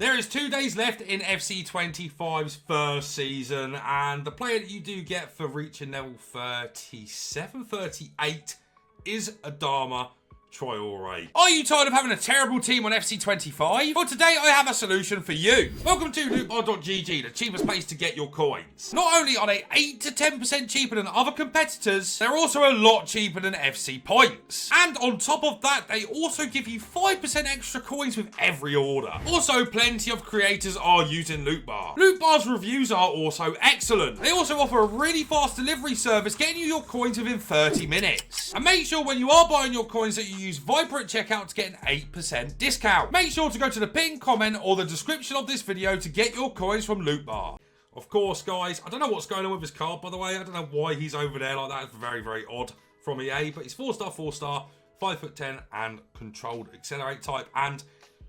There is 2 days left in FC25's first season, and the player that you do get for reaching level 37, 38 is Adama. Are you tired of having a terrible team on FC25? Well, today I have a solution for you. Welcome to lootbar.gg, the cheapest place to get your coins. Not only are they 8 to 10% cheaper than other competitors, they're also a lot cheaper than FC points. And on top of that, they also give you 5% extra coins with every order. Also, plenty of creators are using Lootbar. Lootbar's reviews are also excellent. They also offer a really fast delivery service, getting you your coins within 30 minutes. And make sure when you are buying your coins that you use Viper at checkout to get an 8% discount. Make sure to go to the pinned comment or the description of this video to get your coins from Lootbar. Of course, guys, I don't know what's going on with his card, by the way. I don't know why he's over there like that. It's very, very odd from EA, but he's 4-star, 5'10", and controlled accelerate type. And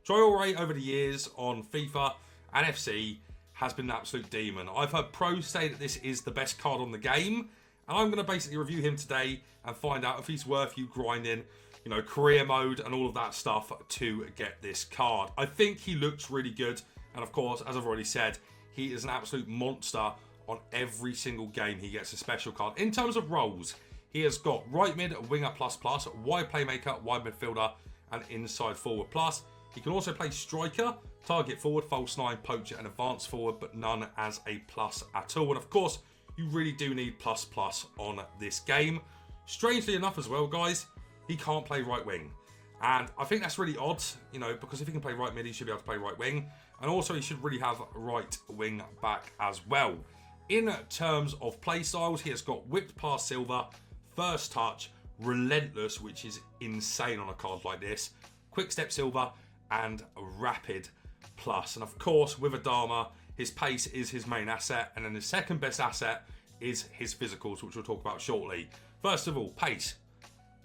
Traore over the years on FIFA and FC has been an absolute demon. I've heard pros say that this is the best card on the game, and I'm going to basically review him today and find out if he's worth you grinding, you know, career mode and all of that stuff to get this card. I think he looks really good. And of course, as I've already said, he is an absolute monster on every single game he gets a special card. In terms of roles, he has got right mid, winger plus, wide playmaker, wide midfielder, and inside forward plus. He can also play striker, target forward, false nine, poacher, and advanced forward, but none as a plus at all. And of course, you really do need plus on this game. Strangely enough as well, guys, he can't play right wing. And I think that's really odd, you know, because if he can play right mid, he should be able to play right wing. And also he should really have right wing back as well. In terms of play styles, he has got whipped past Silver, first touch, relentless, which is insane on a card like this, quick step Silver, and rapid plus. And of course, with Adama, his pace is his main asset. And then the second best asset is his physicals, which we'll talk about shortly. First of all, pace.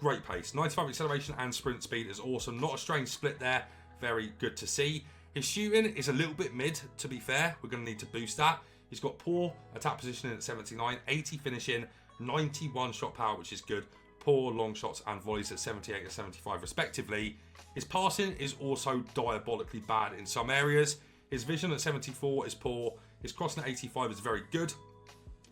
Great pace. 95 acceleration and sprint speed is awesome. Not a strange split there. Very good to see. His shooting is a little bit mid, to be fair. We're going to need to boost that. He's got poor attack positioning at 79, 80 finishing, 91 shot power, which is good. Poor long shots and volleys at 78 and 75 respectively. His passing is also diabolically bad in some areas. His vision at 74 is poor. His crossing at 85 is very good.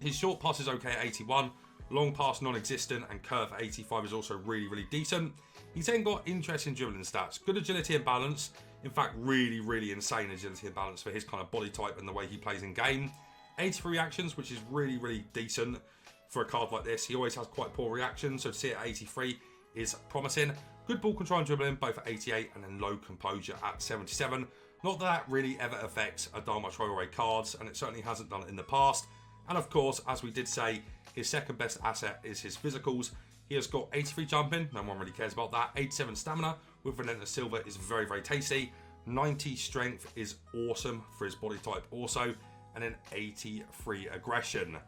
His short pass is okay at 81. Long pass non-existent, and curve at 85 is also really, really decent. He's then got interesting dribbling stats. Good agility and balance. In fact, really, really insane agility and balance for his kind of body type and the way he plays in game. 83 reactions, which is really, really decent for a card like this. He always has quite poor reactions, so to see it at 83 is promising. Good ball control and dribbling, both at 88, and then low composure at 77. Not that really ever affects Adama Traore cards, and it certainly hasn't done it in the past. And of course, as we did say, his second best asset is his physicals. He has got 83 jumping, no one really cares about that. 87 stamina with relentless silver is very, very tasty. 90 strength is awesome for his body type also. And then 83 aggression.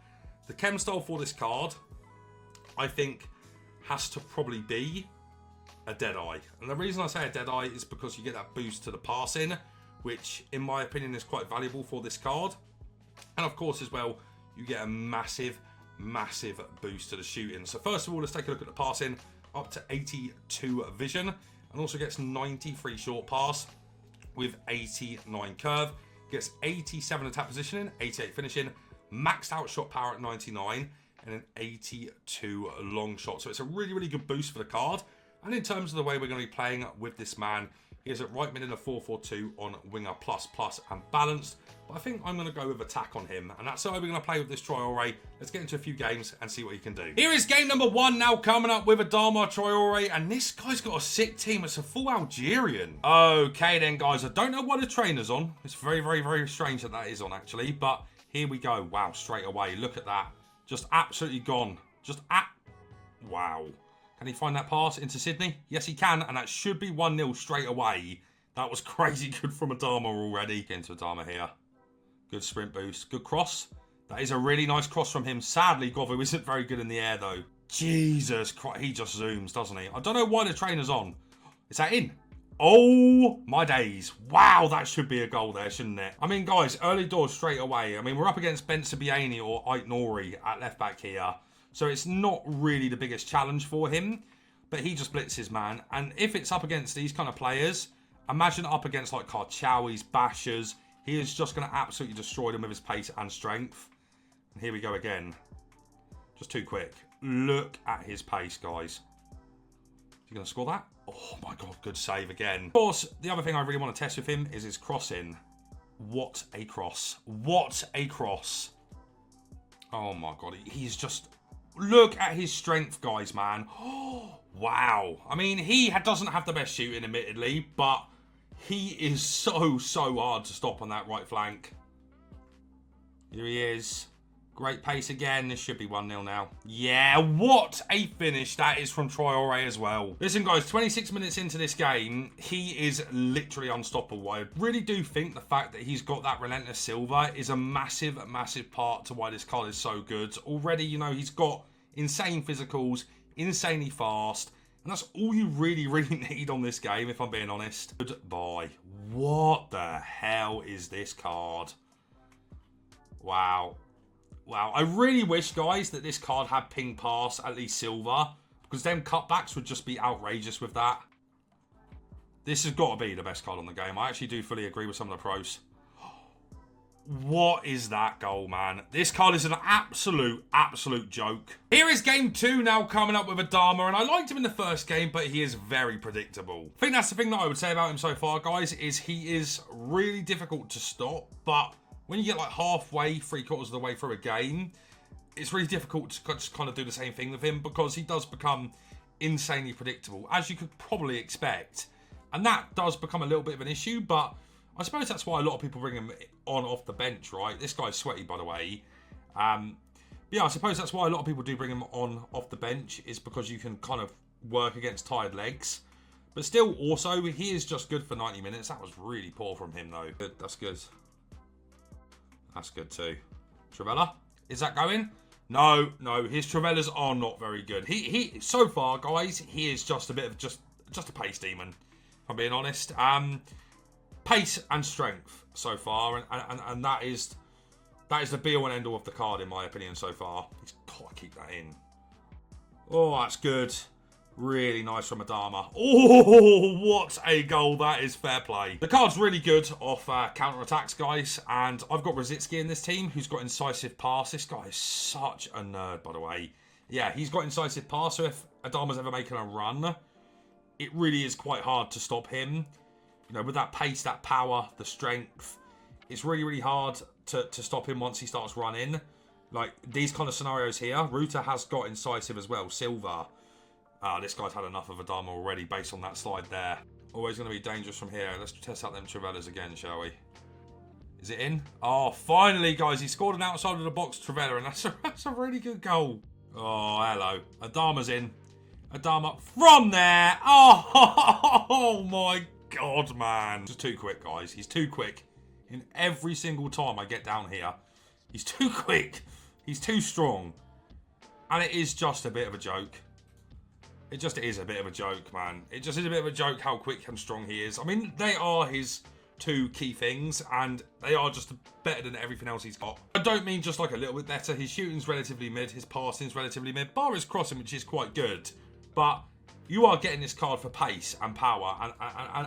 The chem style for this card, I think, has to probably be a Deadeye. And the reason I say a Deadeye is because you get that boost to the passing, which in my opinion is quite valuable for this card. And of course as well, you get a massive boost to the shooting. So first of all, let's take a look at the passing. Up to 82 vision, and also gets 93 short pass with 89 curve. Gets 87 attack positioning, 88 finishing, maxed out shot power at 99, and an 82 long shot. So it's a really, really good boost for the card. And in terms of the way we're going to be playing with this man, he is at right mid in a 4-4-2 on winger plus and balanced. But I think I'm going to go with attack on him. And that's the way we're going to play with this Traore. Let's get into a few games and see what he can do. Here is game number 1 now coming up with Adama Traore. And this guy's got a sick team. It's a full Algerian. Okay then, guys. I don't know why the trainer's on. It's very, very, very strange that that is on, actually. But here we go. Wow, straight away. Look at that. Just absolutely gone. Wow. Can he find that pass into Sydney? Yes, he can. And that should be 1-0 straight away. That was crazy good from Adama already. Get into Adama here. Good sprint boost. Good cross. That is a really nice cross from him. Sadly, Govu isn't very good in the air, though. Jesus Christ. He just zooms, doesn't he? I don't know why the trainer's on. Is that in? Oh, my days. Wow, that should be a goal there, shouldn't it? I mean, guys, early doors straight away. I mean, we're up against Benza Biani or Ait Nouri at left back here. So it's not really the biggest challenge for him. But he just blitzes, man. And if it's up against these kind of players, Imagine up against like Karchowis, Bashers. He is just going to absolutely destroy them with his pace and strength. And here we go again. Just too quick. Look at his pace, guys. Is he going to score that? Oh my God, good save again. Of course, the other thing I really want to test with him is his crossing. What a cross. What a cross. Oh my God, he's just... Look at his strength, guys, man. Oh, wow. I mean, he doesn't have the best shooting, admittedly, but he is so hard to stop on that right flank. Here he is. Great pace again. This should be 1-0 now. Yeah, what a finish that is from Traoré as well. Listen, guys, 26 minutes into this game, he is literally unstoppable. I really do think the fact that he's got that relentless silver is a massive part to why this card is so good. Already, you know, he's got insane physicals, insanely fast, and that's all you really need on this game, if I'm being honest. Goodbye. What the hell is this card? Wow. Wow, I really wish, guys, that this card had ping pass, at least silver, because them cutbacks would just be outrageous with that. This has got to be the best card on the game. I actually do fully agree with some of the pros. What is that goal, man? This card is an absolute joke. Here is game 2 now coming up with Adama, and I liked him in the first game, but he is very predictable. I think that's the thing that I would say about him so far, guys, is he is really difficult to stop, but when you get like halfway, 3/4 of the way through a game, it's really difficult to just kind of do the same thing with him because he does become insanely predictable, as you could probably expect. And that does become a little bit of an issue, but I suppose that's why a lot of people bring him on off the bench, right? This guy's sweaty, by the way. Yeah, I suppose that's why a lot of people do bring him on off the bench, is because you can kind of work against tired legs. But still, also, he is just good for 90 minutes. That was really poor from him, though. Good, that's good. That's good too. Trivella, is that going? No, his Trivellas are not very good. He so far, guys, he is just a bit of just a pace demon, if I'm being honest. Pace and strength so far, and that is the be all and end all of the card in my opinion so far. He's got to keep that in. Oh, that's good. Really nice from Adama. Oh, what a goal. That is fair play. The card's really good off counter-attacks, guys. And I've got Rosicki in this team, who's got incisive pass. This guy is such a nerd, by the way. Yeah, he's got incisive pass, so if Adama's ever making a run, it really is quite hard to stop him. You know, with that pace, that power, the strength, it's really hard to stop him once he starts running. Like, these kind of scenarios here, Ruta has got incisive as well, silver. This guy's had enough of Adama already based on that slide there. Always going to be dangerous from here. Let's test out them Trivellas again, shall we? Is it in? Oh, finally, guys. He scored an outside of the box Trivella, and that's a really good goal. Oh, hello. Adama's in. Adama from there. Oh, my God, man. Just too quick, guys. He's too quick. In every single time I get down here, he's too quick. He's too strong. And it is just a bit of a joke. It just is a bit of a joke, man. It just is a bit of a joke how quick and strong he is. I mean, they are his two key things, and they are just better than everything else he's got. I don't mean just like a little bit better. His shooting's relatively mid. His passing's relatively mid. Bar his crossing, which is quite good. But you are getting this card for pace and power,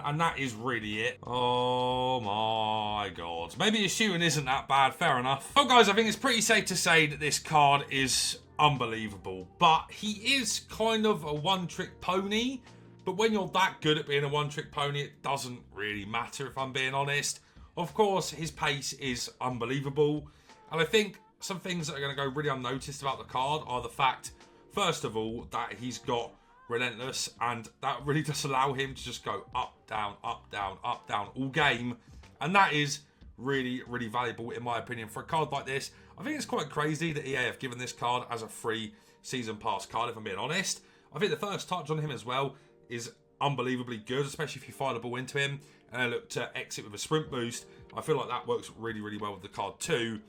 and that is really it. Oh my God. Maybe his shooting isn't that bad. Fair enough. Well, guys, I think it's pretty safe to say that this card is unbelievable, but he is kind of a one-trick pony. But when you're that good at being a one-trick pony, it doesn't really matter, if I'm being honest. Of course, his pace is unbelievable, and I think some things that are going to go really unnoticed about the card are the fact, first of all, that he's got relentless, and that really does allow him to just go up, down, up, down, up, down all game, and that is really valuable in my opinion for a card like this. I think it's quite crazy that EA have given this card as a free season pass card, if I'm being honest. I think the first touch on him as well is unbelievably good, especially if you fire the ball into him and then look to exit with a sprint boost. I feel like that works really well with the card too.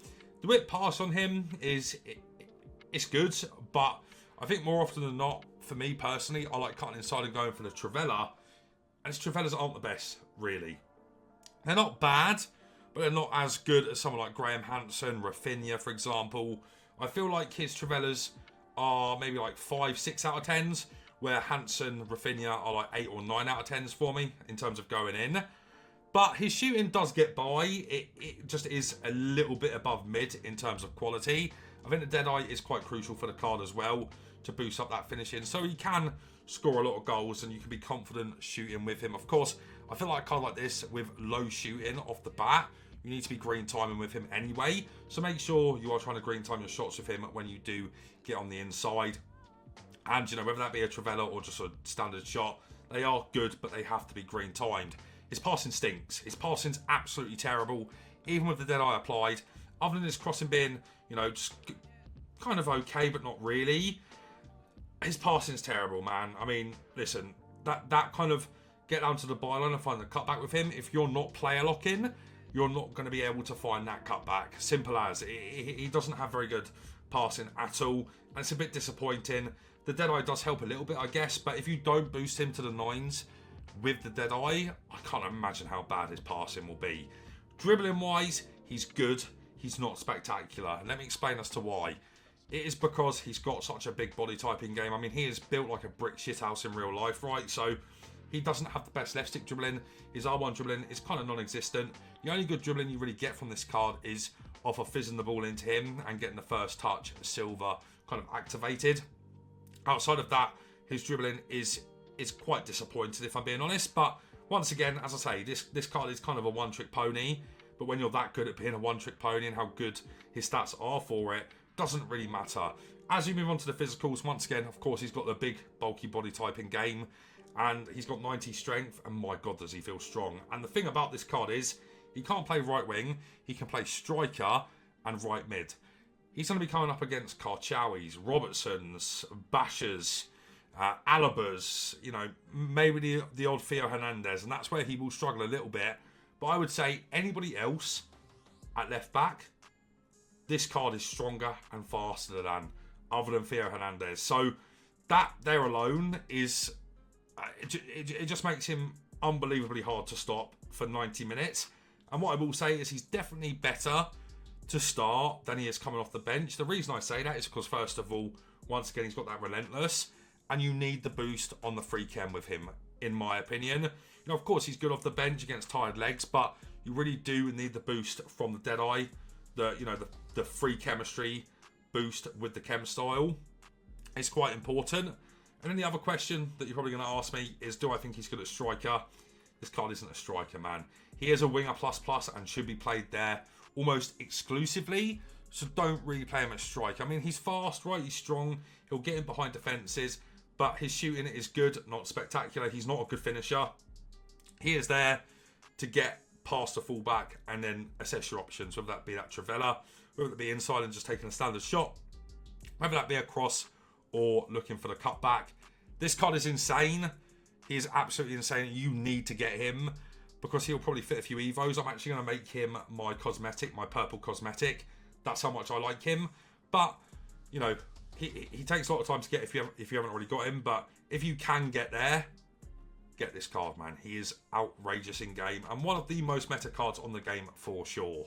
The whip pass on him it's good, but I think more often than not, for me personally, I like cutting inside and going for the Trivella, and his Trivellas aren't the best, really. They're not bad, but they're not as good as someone like Graham Hansen, Rafinha, for example. I feel like his Trivellas are maybe like 5, 6 out of 10s, where Hansen, Rafinha are like 8 or 9 out of 10s for me in terms of going in. But his shooting does get by. It just is a little bit above mid in terms of quality. I think the Deadeye is quite crucial for the card as well to boost up that finishing. So he can score a lot of goals and you can be confident shooting with him. Of course, I feel like a card like this with low shooting off the bat, you need to be green timing with him anyway. So make sure you are trying to green time your shots with him when you do get on the inside. And, you know, whether that be a Trivela or just a standard shot, they are good, but they have to be green timed. His passing stinks. His passing's absolutely terrible, even with the Deadeye applied. Other than his crossing being, you know, just kind of okay, but not really. His passing's terrible, man. I mean, listen, that kind of get down to the byline and find the cutback with him. If you're not player locking, you're not going to be able to find that cutback. Simple as. He doesn't have very good passing at all, and it's a bit disappointing. The Deadeye does help a little bit, I guess, but if you don't boost him to the 9s with the Deadeye, I can't imagine how bad his passing will be. Dribbling-wise, he's good. He's not spectacular, and let me explain as to why. It is because he's got such a big body type in game. I mean, he is built like a brick shithouse in real life, right? So he doesn't have the best left stick dribbling. His R1 dribbling is kind of non-existent. The only good dribbling you really get from this card is off of fizzing the ball into him and getting the first touch, silver, kind of activated. Outside of that, his dribbling is quite disappointing, if I'm being honest. But once again, as I say, this card is kind of a one-trick pony. But when you're that good at being a one-trick pony and how good his stats are for it, doesn't really matter. As we move on to the physicals, once again, of course, he's got the big, bulky body type in game. And he's got 90 strength, and my God, does he feel strong. And the thing about this card is, he can't play right wing, he can play striker and right mid. He's going to be coming up against Karchawis, Robertsons, Bashers, Alabas, you know, maybe the old Theo Hernandez, and that's where he will struggle a little bit. But I would say anybody else at left back, this card is stronger and faster than, other than Theo Hernandez. So that there alone is, it just makes him unbelievably hard to stop for 90 minutes. And what I will say is he's definitely better to start than he is coming off the bench. The reason I say that is because, first of all, once again, he's got that relentless, and you need the boost on the free chem with him, in my opinion. You know, of course, he's good off the bench against tired legs, but you really do need the boost from the Deadeye, the free chemistry boost with the chem style. It's quite important. And then the other question that you're probably going to ask me is, do I think he's good at striker? This card isn't a striker, man. He is a winger plus and should be played there almost exclusively. So don't really play him at striker. I mean, he's fast, right? He's strong. He'll get in behind defences. But his shooting is good, not spectacular. He's not a good finisher. He is there to get past the fullback and then assess your options, whether that be that Trivela, whether it be inside and just taking a standard shot, whether that be a cross or looking for the cutback. This card is insane. He is absolutely insane. You need to get him because he'll probably fit a few Evos. I'm actually going to make him my cosmetic, my purple cosmetic. That's how much I like him. But, you know, he takes a lot of time to get if you haven't already got him. But if you can get there, get this card, man. He is outrageous in game and one of the most meta cards on the game for sure.